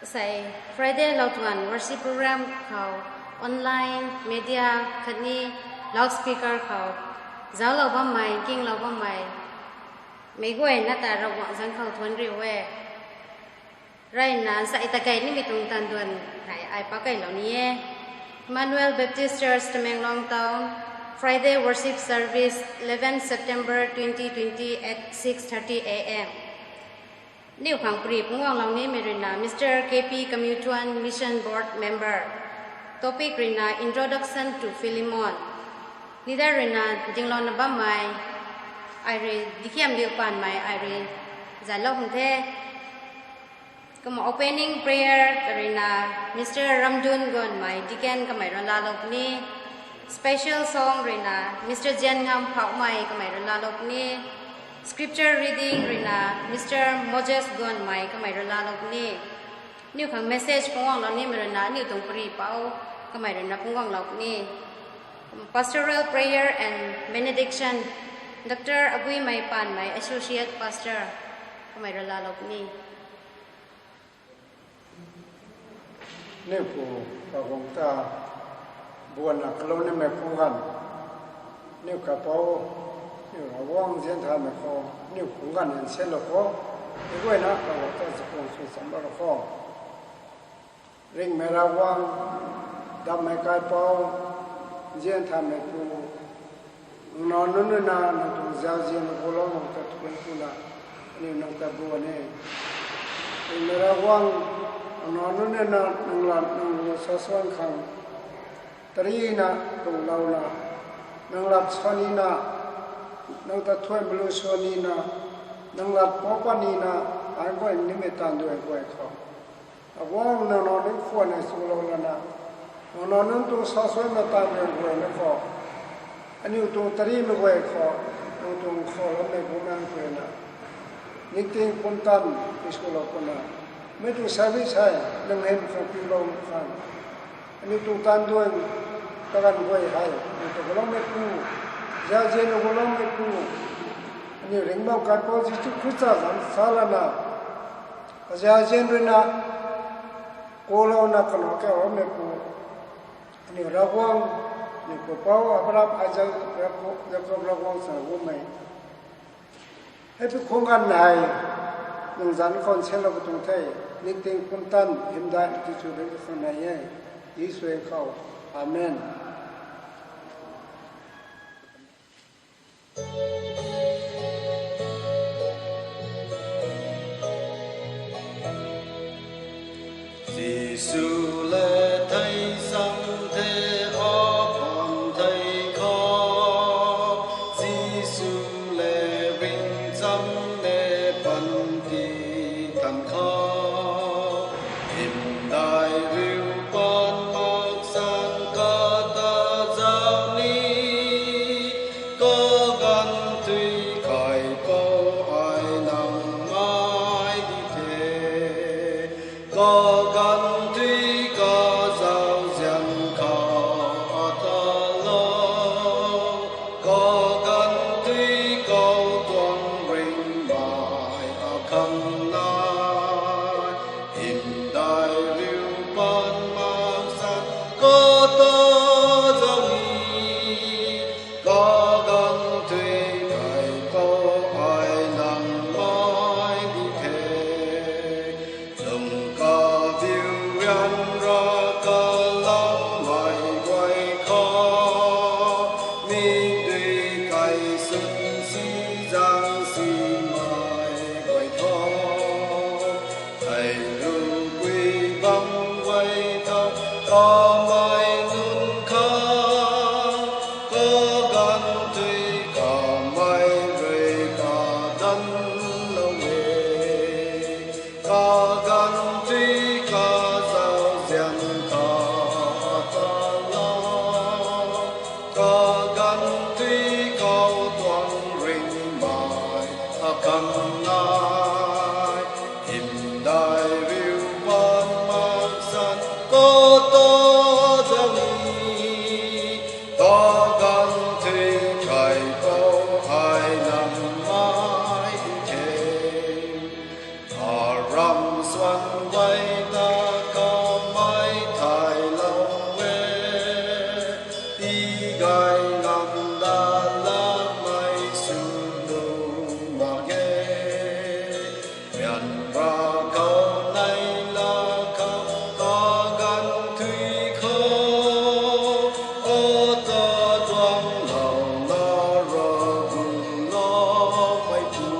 Say Friday Lautuan worship program khao online media khani loudspeaker khao zao lo bam mai king lo bam mai mấy quê na ta rau quảng dân khâu thuần rìu quê rai na sai ta kai ni mi tung tan tuần hai ai pa kai lo ni e Emmanuel Baptist Church Tamenglong Town Friday worship service 11 September 2020 at 6:30 a.m. New Khang Pri Pungwang Long ni Mirina Mr. KP Kamutuan Mission Board Member Topic Rina Introduction to Philemon Nida Rina Jinglon na ba mai Ire dikiam diu pan mai Ire zalo hung the Kama opening prayer Karina Mr. Ramjun gon mai Diken kamai lalok ni Special song Rina Mr. Jen Ngam Phau mai kamai lalok ni Scripture reading Rina Mr. Moses gon mai kamai lalok ni New khang message pungwang long ni Mirina new tong pri pau kamai rina pungwang lok ni Pastoral prayer and benediction Dr. Agui Mai Pan Mai Associate Pastor kamai lalok ni Nếu của chúng ta buồn là cái lâu nên mẹ không gần nếu cả bao nếu là vong diễn thà mẹ không nếu không gần thì sẽ là khó cái quay nó cả chúng ta sẽ không suy sắm bao khó riêng mẹ ra vong đam mẹ cái bao diễn thà mẹ không nó nên là nó tụi giao diễn nó có lâu nó ta tụi nó là nếu nó ta buồn này riêng mẹ ra vong nó nên là năng sa suan khang tari na tung lau na năng lap sani na năng ta thuai blu sani na năng lap popani na ai ko ni me tan do ai ko kho awang na no ni phua na su lo la na no nan tu sa suan na ta me ko na kho ani tu tari me ko kho tu kho lo me ko na ko na ni ting pun tan isko lo ko na mấy tu service hay nâng hem không tiêu lâu khăn anh tu tan đuôi các anh quay hay tu có lắm mấy tu gia dân nó có lắm mấy tu anh đánh bao cái bao gì chút khứt ra làm sao là na gia dân rồi na cô lâu na còn nó kéo mấy tu anh ra quang anh có bao abram aja ra quang sang vô mày hết không gan này nông dân con xem là cái tung thay ninh tinh quân tân hiện đại thì chủ đến cái phần này ấy ý xuôi khẩu amen Giêsu lệ thay sang thế ở phòng thay khó Giêsu lệ vinh dâm lệ phần kỳ thần khó hiện đại rêu con mọc sang có ta giao ni có gần tùy khỏi câu ai nằm mãi đi thế có gần tùy có giao dần khó ta lâu có gần tùy câu tuần rình bài ở khăn nai hiện đại rêu con mang sang có ta giao ni có gần tùy khỏi câu ai nằm mãi đi thế dùng có view răn ra có lòng mày quay khó mình tuy cày xuân si giang si mày quay khó thầy lưu quy băng quay thâu có mai nun khó có gần tuy có mai về có thân lâu về có gần tuy có giao diện có ta lo có gần tuy có toàn rình bài ở khăn nai hiện đại rêu con mang sẵn có to giao ni có gần tuy cày câu hai nằm mãi thế Aram soan quay ta có mãi thải lâu về đi gai ngầm đà la mai su nụ mà ghê miền ra câu này là câu ta gan thủy khô ô ta đoan lòng nó rơ vùng nó mai phù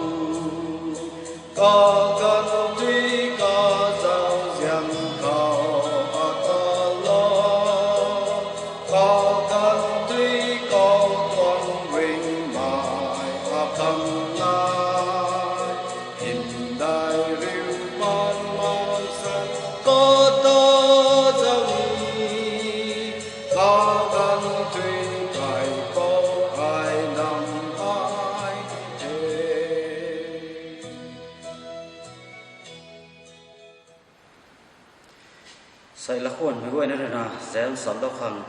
có gan thủy có giang giang khao ta lo có gan thủy có con vinh mãi cầm lại hiện đại rêu man man san có ta giang có gan thủy phải có ai nằm ai thế Sai la khôn mi goi na na zel sam do khang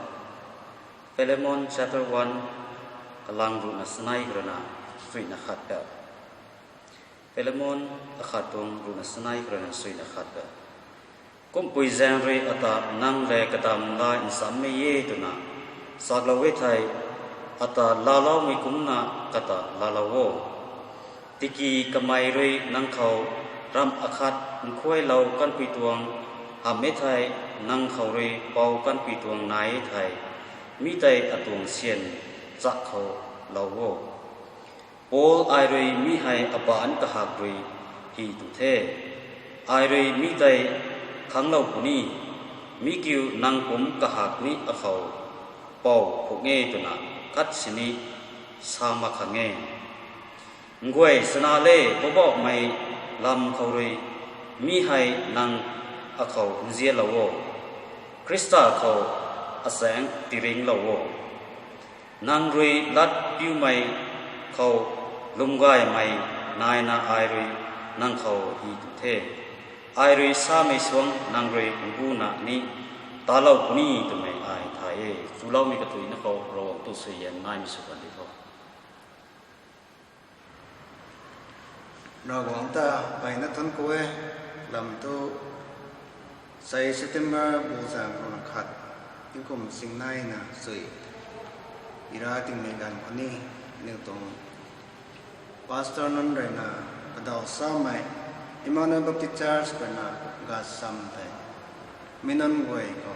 Philemon chapter 1 kalang ru na snai grana sui na khat ka Philemon akhatung ru na snai grana sui na khat ka kom pui zang re ata nang le katam la in sam me ye tu na sagla we thai ata la law mi kum na kata la lawo tiki kamai re nang khau ram akhat khoi law kan pi tuang hàm mấy thai năng khẩu rì bao căn bị tuồng nái thai mi tay ở tuồng xiên giặc khẩu lâu vô Paul ai rì mi hay ở bản cả hạt rì hi tụ thế ai rì mi tay kháng lâu của ni mi kêu năng cúm cả hạt ni ở khẩu bao phụ nghe tụ nà cắt xin ni sa mà kháng nghe người sna lê bố bọ mày làm khẩu rì mi hay năng a khẩu zia lâu vô Krista khẩu a sáng tì ring lâu vô năng rì lát piu mày khẩu lung gai mày nai na ai rì năng khẩu hi tu thế ai rì sa mày xuống năng rì ngu na ni ta lâu của ni tu mày ai thai e tu lâu mi ka tui na khẩu ro tu sui yan nai mi su kan đi khẩu nó quảng ta bài nó thân cô ấy làm tu say September bù giang còn khát yêu cùng sinh nay na sui ira ting này gan con ni nêu tông pastor non rồi na padao sa mai Emmanuel Baptist Church rồi na gas sam thai minon goi ko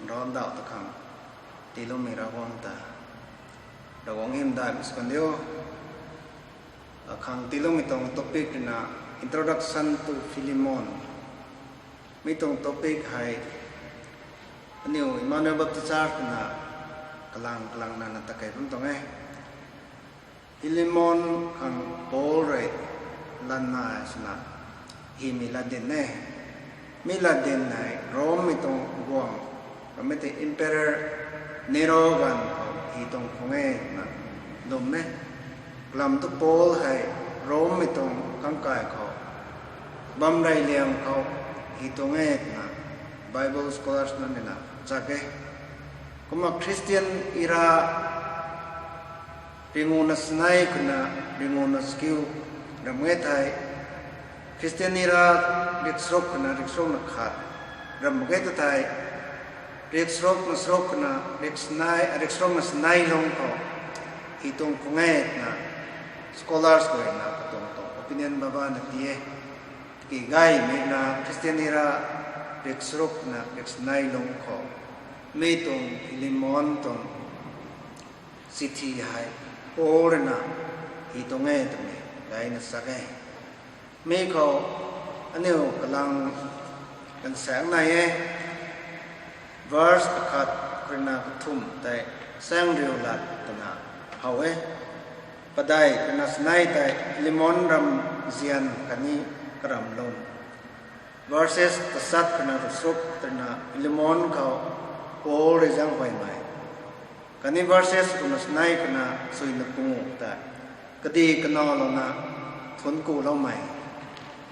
ron đạo ta khang tilo mira quang ta da wong him da miskondio khang tilo mi tong topic na introduction to Philemon mi tong topic hai new Emmanuel Baptist Church na kalang na takai pun tong Philemon khang Paul re lan na sna hi miladin ne miladin nai Rome mi tong guang Rome te emperor Nero gan hi tong khonge na dom ne lam tu Paul hai Rome mi tong kang kai kho bam rai liang kho hi tong na Bible scholars na nena chake kuma Christian era ringuna snai kuna ringuna skill ramwe thai Christian era riksrok kuna riksrok na khat ramwe ta thai riksrok na riksrok na snai long ko hitong kungai na scholars ko na tong opinion baba na tie ki gai me na Christian era riksrok na riksnai long ko me tong Philemon tong city hai or na hitong to me gai na sake me ko aneu kalang kan sang nai verse khat krina thum tai sang riu lat tana hawe padai krina snai tai Philemon ram zian kani karam lon verses tasat krina rusuk trina Philemon kau Paul rizang pai mai kani verses krina snai krina sui na pungu ta kadi kana lo na thun ku lo mai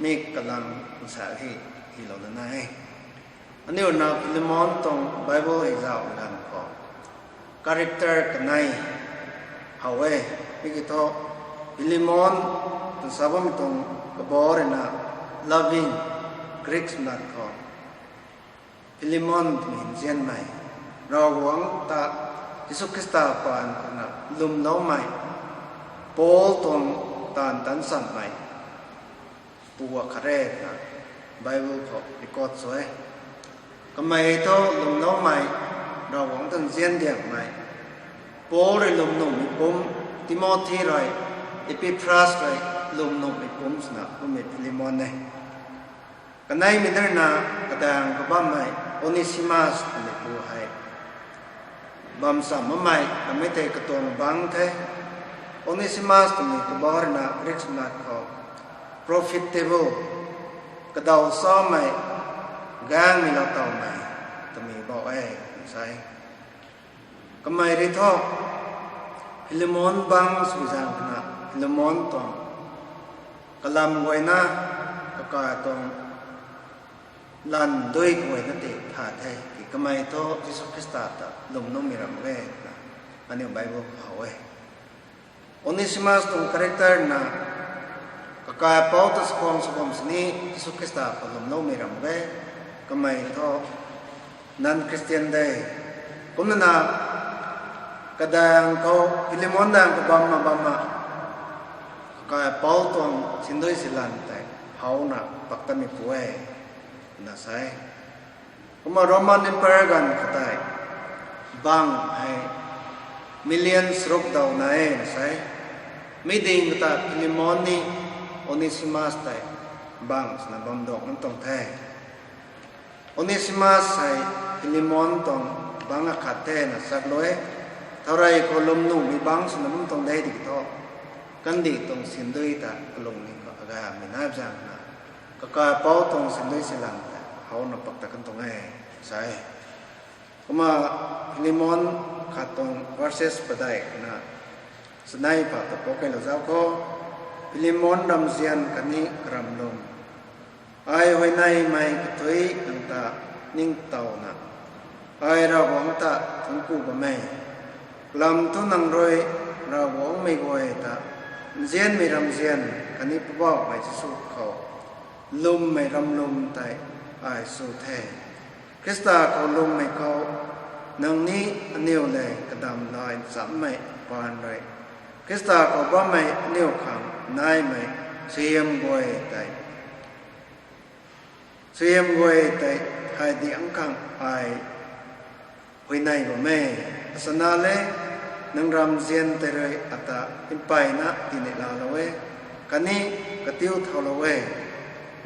me kalang sa hi lo na nai aneu na Philemon tong Bible exam dan ko character kanai hawe mikito Philemon tong sabam tong kabor na loving กรีกสนัดของฟิลิมอนมีเจียนใหม่เราหวังตายิสุคริสตาปานคนนับลุมเล้าใหม่โปลตรงตานตันสันใหม่ปัวคาเรตนะไบเบิลเขาอีกอดสวยก็ไม่เท่าลุมเล้าใหม่เราหวังตันเจียนเดียงใหม่โปลเลยลุมหนุ่มอีปุ่มติโมธีเลยอีพิพรัสเลยลุมหนุ่มอีปุ่มสนะก็มีฟิลิมอนเนี่ยกันในมิตรนากระดังกบ้าใหม่โอนิซิมัสในปูให้บัมสัมมาใหม่ทำให้เตะกระตัวบังเทโอนิซิมัสตัวนี้กบอร์นากริกสนัดเขา profitable กระดาวซ้อมใหม่กางมีเราเต่าใหม่ตัวนี้บอกใช่ก็ไม่ได้ทอกฮิลมอนบังสุจางนะฮิลมอนตองกลำไว้นะก็กาตองลันด้วยกวยนั่นเองผ่าไทยก็ไม่โตยิสุคริสต์ตาลมน้ำมีรำเวนะอันนี้ไบเบิลเขาเว้โอนิซิมัสตรงคาแรคเตอร์นะก็กายเป้าตัสคองสมสนียิสุคริสต์ตาลมน้ำมีรำเวก็ไม่โตนันคริสเตียนได้ผมนั่นนะกระดังเขาฟิลิมอนดังก็บัมมาก็กายเป้าตรงสินด้วยสิลันแต่เขาหนักปักตะมีป่วยน่าใช่ผมว่าโรมันอิมพีเรียลกันก็ได้บางให้มิลเลียนส์รูปดาวน่าใช่ไม่ดิ่งก็ได้ฟิลิมอนนี่โอนิซิมัสได้บางสนับบัมดอกนั้นต้องแท้โอนิซิมัสให้ฟิลิมอนต้องบางอาคาเทนะสักเลยเท่าไรก็ลมนุ่มมีบางสนับบัมต้องได้ดีต่อกันดีต้องสินด้วยแต่ลมนี่ก็อาการไม่น่าจังนะก็กลายเป้าตรงสินด้วยสิลังแต่เขาหนับปักตะกันตรงใช่ก็มาฟิลิมอนขาดตรง verses ประเดี๋ยวนะสนายปัตตะโปกให้เราเจ้าก็ฟิลิมอนดำเสียนกันนี้กรำลงไอ้ไว้ในไม่กระตุยตั้งตานิ่งเต่านะไอ้เราหวังตาทั้งกูกับแม่ลำทุนังรวยเราหวังไม่กวยตาเสียนไม่รำเสียนกันนี้บอกไม่จะสู้เขาลุมไม่รำลุมแต่ไอ้สู้แท้คริสตาเขาลุมไม่เขานังนี้อันเดียวเลยกระดำลอยสามไม่ปานเลยคริสตาเขาบ้าไม่เดียวขังนายไม่เสียมกวยแต่เสียมกวยแต่ให้ดีอังคังไอ้หุยในบ่แม่สนาเลนังรำเสียนแต่เลยอัตตาอินไปนะที่นี่ลาละเวกันนี้กระติ้วเท่าละเว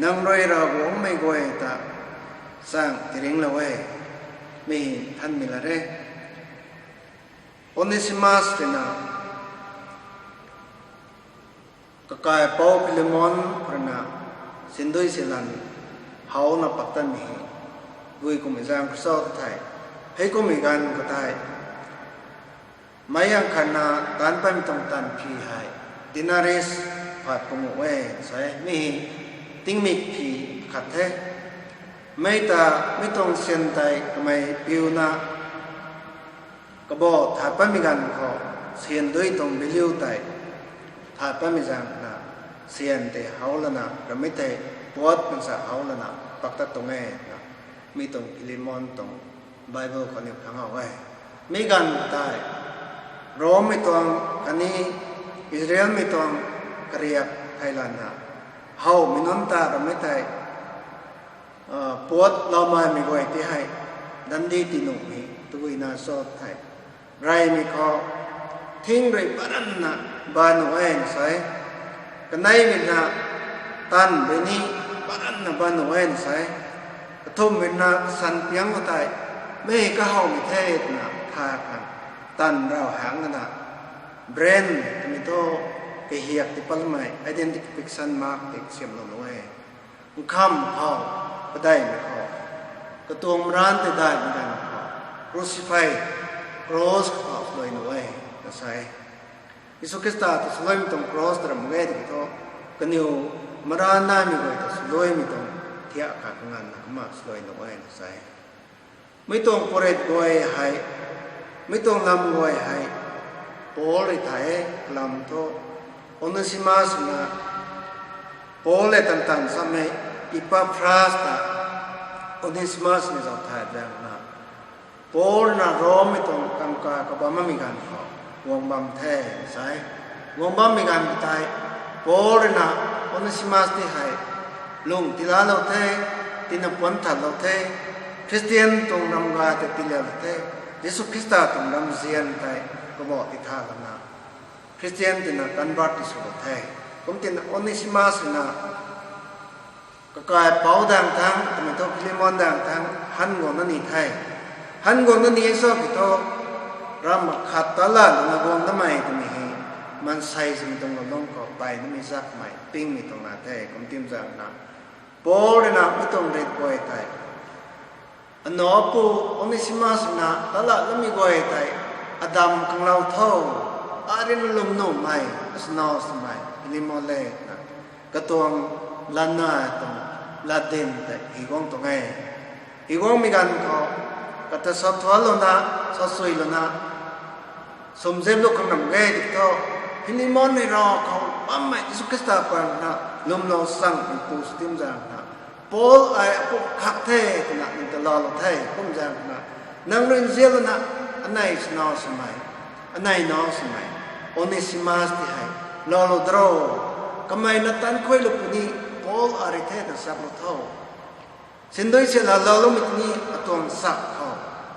นังรวยเราหวงไม่กวยตาสร้างที่ริงละเวมีท่านมีละเร่โอนิซิมัสตินะก็กายเป้าฟิลิมอนพระนาสินด้วยสิลันเฮานับปัตตันมีด้วยกุมิจางพระเจ้าไทยให้กุมิกันก็ได้ไม่ยังขณะตันไปไม่ต้องตันพีให้ดินาริสผัดกุมเวใช่มีติ้งมิกพีขัดเทไม่ตาไม่ต้องเสียนใจก็ไม่ปิวนะก็บอกถ้าไปไม่กันเขาเสียนด้วยต้องไปลิ้วใจถ้าไปไม่จังนะเสียนแต่เขาละนะเราไม่แต่ปวดมันสะเขาละนะปักตัดตรงนี้นะมีตรงอิลิมอนตรงไบเบิลคนนี้ทั้งเอาไว้ไม่กันได้โรมไม่ต้องกันนี้อิสราเอลไม่ต้องกรียบไทยลานะเฮาไม่น้ำตาเราไม่แต่ปวดเราไม่มีไว้ที่ให้ดันดีที่หนุ่มนี้ตัวน่าสดไทยไรมีเขาทิ้งไรปรันนะบานเอาไว้ใส่กันไหนมีนะตันไปนี้ปรันนะบานเอาไว้ใส่กระทุ่มมีนะสันเพียงก็ตายไม่ก็เฮาไม่เทศนะทากันตันเราหางกันนะเบรนมีโตไปเหียกที่ปลไม้ identification mark ติดเสียมลงไว้คำเขาก็ได้ไหมเขากระตัวมร้านจะได้เหมือนกันเขา crucify cross เขาเลยหน่วยนะใช่ยิสุคริสต์ตัวสลอยมีตรง cross แต่ไม่ได้ที่เขากันอยู่มร้านน่ามีไว้ตัวสลอยมีตรงเที่ยขาดงานนะมาสลอยหน่วยนะใช่ไม่ต้องโปรดไว้ให้ไม่ต้องลำไว้ให้โปรดไทยลำโตโอนิซิมัสนะโปรดต่างๆสมัย อิปาพราสตาโอนิสมัสนี่จะถ่ายแรงนะโปลน่ะร้องไม่ตรงกันกากับบามามีการขอวงบำแท้ใช่วงบำมีการตายโปลน่ะโอนิสมัสที่ให้ลุงที่ลาเราเทที่นับวันถัดเราเทคริสเตียนตรงนำกาแต่ที่เลี้ยงเทเยซูคริสต์ตรงนำเซียนไทยก็บอกที่ท่ากันนะคริสเตียนที่นักการบัตรที่สุดไทยผมที่นักโอนิสมัสนะก็กลายเป้าดังทั้งแต่ไม่ต้องพิลิมอนดังทั้งหันงงนั่นนี่ไทยหันงงนั่นนี่สอบที่โตรำขัดตลาดลงงงทำไมตัวนี้มันใส่สิ่งตรงกับน้องก็ไปนั่นมีสักไหมปิ้งมีตรงนั้นไทยผมทีมจากนั้นโปเลยนะไม่ต้องเรียนบ่อยไทยอันนอปูโอนิสิมัสนะตลาดแล้วมีบ่อยไทยอดัมของเราเท่าอารินลุมนุ่มไหมสนอสมัยลิมอเล่นะกระตัวลานาตรงลาเดนแต่อีกองตรงไงอีกองมีกันเขาก็จะสอบทวนแล้วนะสอบสวยแล้วนะสมเด็จลูกของนำเกดิโตพิลิมอนในรอเขาปั๊มไม่สุขสตาปันนะลมเราสั่งเป็นปูสติมจางนะโปลไอ้พวกขักเทนะนี่ตลอดเราเทพุ่มจางนะนั่งเรียนเสียแล้วนะอันไหนสนอสมัยอันไหนนอสมัยโอเนซิมัสที่ให้ลอโลดรอทำไมนัตันคุยลูกนี้โปลอะไรเทนะสับเราเท่าสินด้วยเสียละลอโลมิตนี้อตัวสักเขา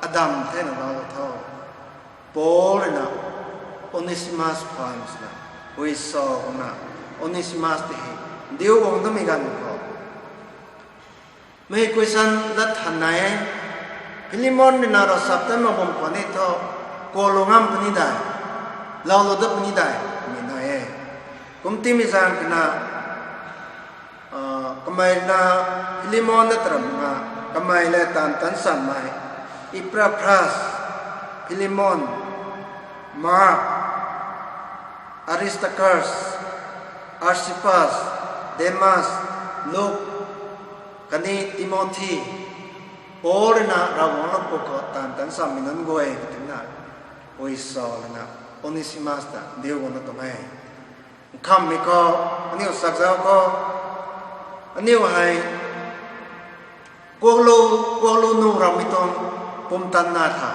อดัมเทนะลอโลเท่าโปลนะโอเนซิมัสพานส์นะวิสอนะโอเนซิมัสที่ให้เดี๋ยววงต้องมีกันเขาไม่คุยสันลัดหันไหนพิลิมอนนี่นาเราสับแต่มาบ่มคนนี้เท่าโกลงามปนิได้เราโลดปนิได้มีน้อยกุมที่มีสังกันนะกำไมนะพิลิมอนนั่นตรมงากำไมเลตันตันสันไม่อิปราพรัสพิลิมอนมาร์คอาริสตาคัสอาร์ซิปัสเดมัสลูกกันนี้ติโมธีโอเลนะเราหวังเราปกตันตันสามีนั้นก็เองถึงนะโออิสอลนะโอนิสิมัสตาเดียวกันตัวเองคำนี้ก็อันนี้สักเจ้าก็อันนี้ว่าให้กวลูนูเราไม่ต้องปุ่มตันนาถา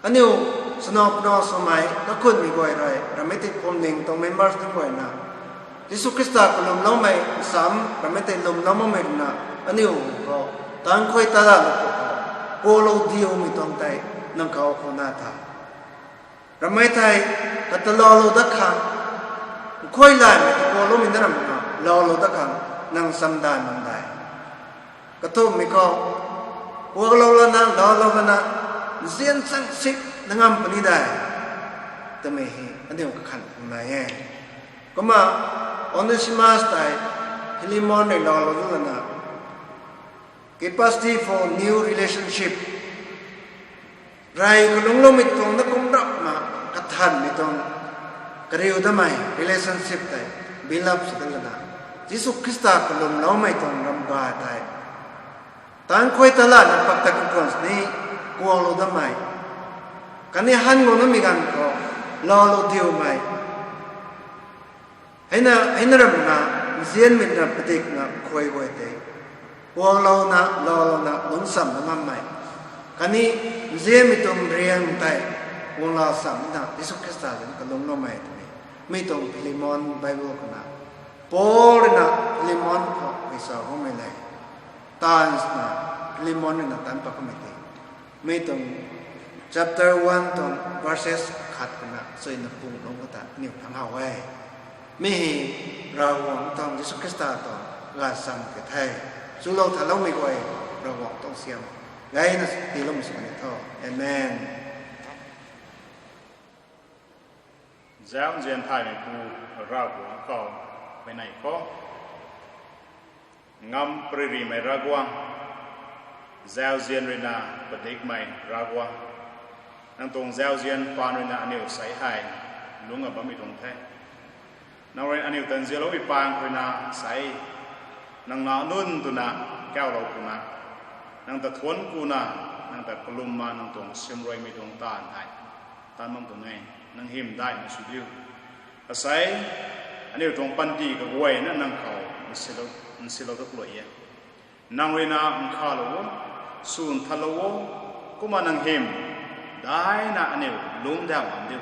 อันนี้สนอบนอสมัยก็คนมีก่อยไรเราไม่ติดปุ่มหนึ่งต้องเมมเบอร์ต้องก่อยนะยิสุคริสต์ก็ลมน้องไม่ซ้ำเราไม่ติดลมน้องไม่นะอันนี้ก็ตั้งค่อยตลาดโกโลเดียวมีตรงใจนั่งเขาคนนาถาเราไม่ไทยก็ตลอดโลดักขังค่อยไล่ไม่โกโลมีนั่นนะรอโลดักขังนั่งสัมดานนั่งได้ก็ทุ่มมีก็พวกเราละนะรอเราละนะเสียนสังสิกนั่งอัมปนีได้แต่ไม่เห็นอันนี้ก็ขันมาแย่ก็มาออนิสิมัสไตฮิลิมอนในรอเราละนะcapacity for new relationship ไรก็ลงลงไม่ตรงนักกุ้งรับมากระทันไม่ตรงกระเรียวทำไม relationship ได้บิลลับสุดแล้วนะยิสุคริสต์ก็ลงเราไม่ตรงรำบากได้ตั้งคุยตลาดปักตะกุกอนนี่กลัวเราทำไมกันนี่หันงงมีกันก็รอเราเดียวไหมให้น่ารำนะเสียนมิตรปฏิกนะคุยไว้เตะพวกเรานะอุนสัมนะมันใหม่กันนี้เสียไม่ต้องเรียนแต่พวกเราสัมนะยิสุคริสต์ก็ลงเราใหม่ตรงนี้ไม่ต้องพิลิมอนไบเบิลกันนะโปลนะพิลิมอนก็ไม่สาวไม่เลยตานนะพิลิมอนนะตันปะก็ไม่ได้ไม่ต้อง chapter 1ตรง verses ขัดกันนะส่วนนักปุ่งลงก็ตัดนิ้วทางเอาไว้ไม่เราหวังต้องยิสุคริสต์ต่องานสังเกตให้สุโลถ้าเราไม่ไหวเราหวังต้องเสียมไงนะตีเราไม่สมบูรณ์เท่าเอเมนเจ้าเจียนไทยในภูเราหวังก็ไปไหนก็งำปริไม่รักวังเจ้าเจียนเรนาปฏิกไม่รักวังนั่งตรงเจ้าเจียนปานเรนาอันเดียวใส่ให้ลุงกับบ่มีตรงแท้นั่งเรนอันเดียวตันเจียเราไปปางเรนาใส่นั่งนานุ่นตุนะแก้วเรากุนะนั่งตะทวนกุนะนั่งตะกลุ่มมานั่งตรงเสียมรวยมีตรงตาลให้ตาลมั่งตรงไงนั่งหิมได้มาสุดยิ่งอาศัยอันนี้ตรงปันดีกับวัยนั่นนั่งเขา insilo to kloye nang we na khalo sun thalo kuma nang him dai na ane lung da am de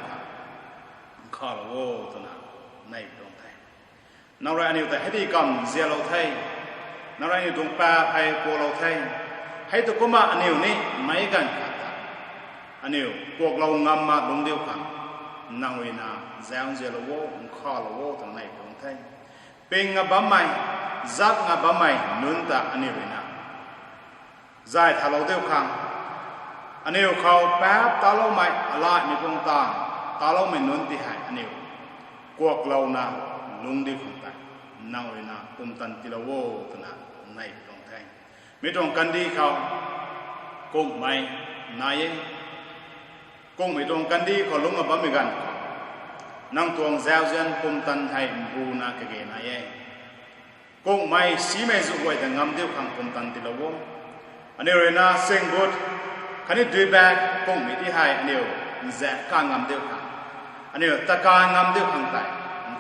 khalo to na nai dong thai nang ra ane ta hedi kam zelo thai nang ra ane dong pa phai ko lo thai hai to kuma ane ni mai gan ane ko lo ngam ma dong de khang nang we na zang zelo khalo to nai dong thai ping nga ba mai zak nga ba mai nun ta ane we na zai thalo de khang ane khao pa ta lo mai ala mi pong ta lo mai nun ti hai ane ko lo na lung di khong ta nang we na tan ti lo wo ta na nai dong thai mi tong kan di khao kong mai na ye kong mi tong kan di kho lung nga ba mi gan nang tuang zao zian tan hai bu na ke ge na ye kong mai si mai zu wai da ngam de khang tan ti lo wo ane re na sing good khani dui ba kong mi ti hai ane za ka ngam de khang ane ta ka ngam de khang tai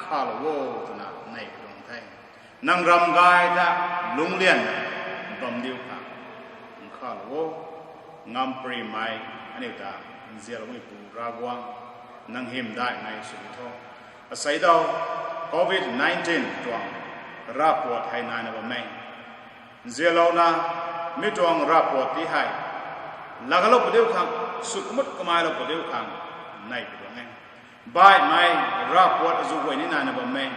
kha lo wo ta na nai dong thai nang ram gai da lung lian bam de khang kha lo wo ngam pri mai ane ta zia lo mi pu ra gwang nang him dai nai su tho asai dau covid 19 tuang ra pot hai na na ba mai zia lo na mi tuang ra pot ti hai la ga lo pu de khang su mut ka mai lo pu de khang nai pu ngai bai mai ra pot zu wei ni na na ba mai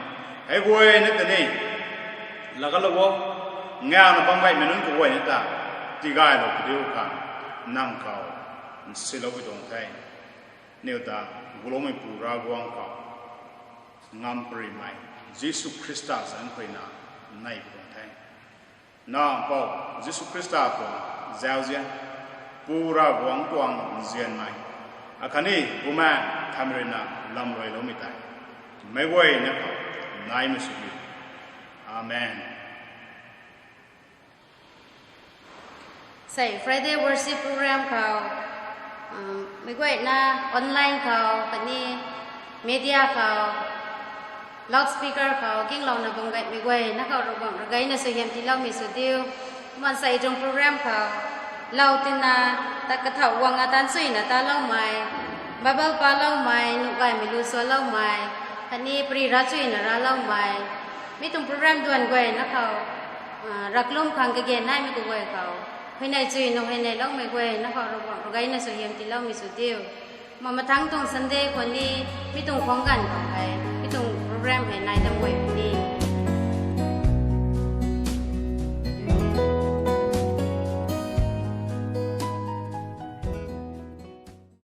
hai wei na ta ni la ga lo wo nga na bang bai menun ko wei ni ta ti gai lo pu de khang nang khao si lo wi dong thai nêu ta gulo mai pu ra gwang ka ngam pri mai Jesu Christa san pri na nai dong thai na po Jesu Christa ko zao zia pu ra gwang tuang zian mai akani buma thamrena lam roi lo mi tai mai wei na ko nai mi su amen. Say Friday worship program khaoไม่ก็นะออนไลน์เขาปนี่มีเดียเขาลาวด์สปีกเกอร์เขากิ่งเรานะบังไงไม่ก็นะเขาเราบังไงนะส่วนใหญ่ที่เรามีสุดเดียวมันใส่ตรงโปรแกรมเขาเราตินาตะกระเถาวังอาตันสุยนะตาเล่าใหม่บับเบิ้ลปลาเล่าใหม่นุกไก่ไม่รู้ส่วนเล่าใหม่ปนี่ปรีรัชสุยนะเราเล่าใหม่มีตรงโปรแกรมด่วนก็นะเขารักลุ่มขังกะเกณฑ์ได้ไม่ก็เขาให้ในจุยนให้ในเล่าไม่เว้ยนะเขาเราบอกเราไงนะส่วนใหญ่ที่เรามีสุดเดียวมาทั้งตรงซันเดย์คนนี้ไม่ตรงของกันของใครไม่ตรงโปรแกรมให้ในตั้งเว้ย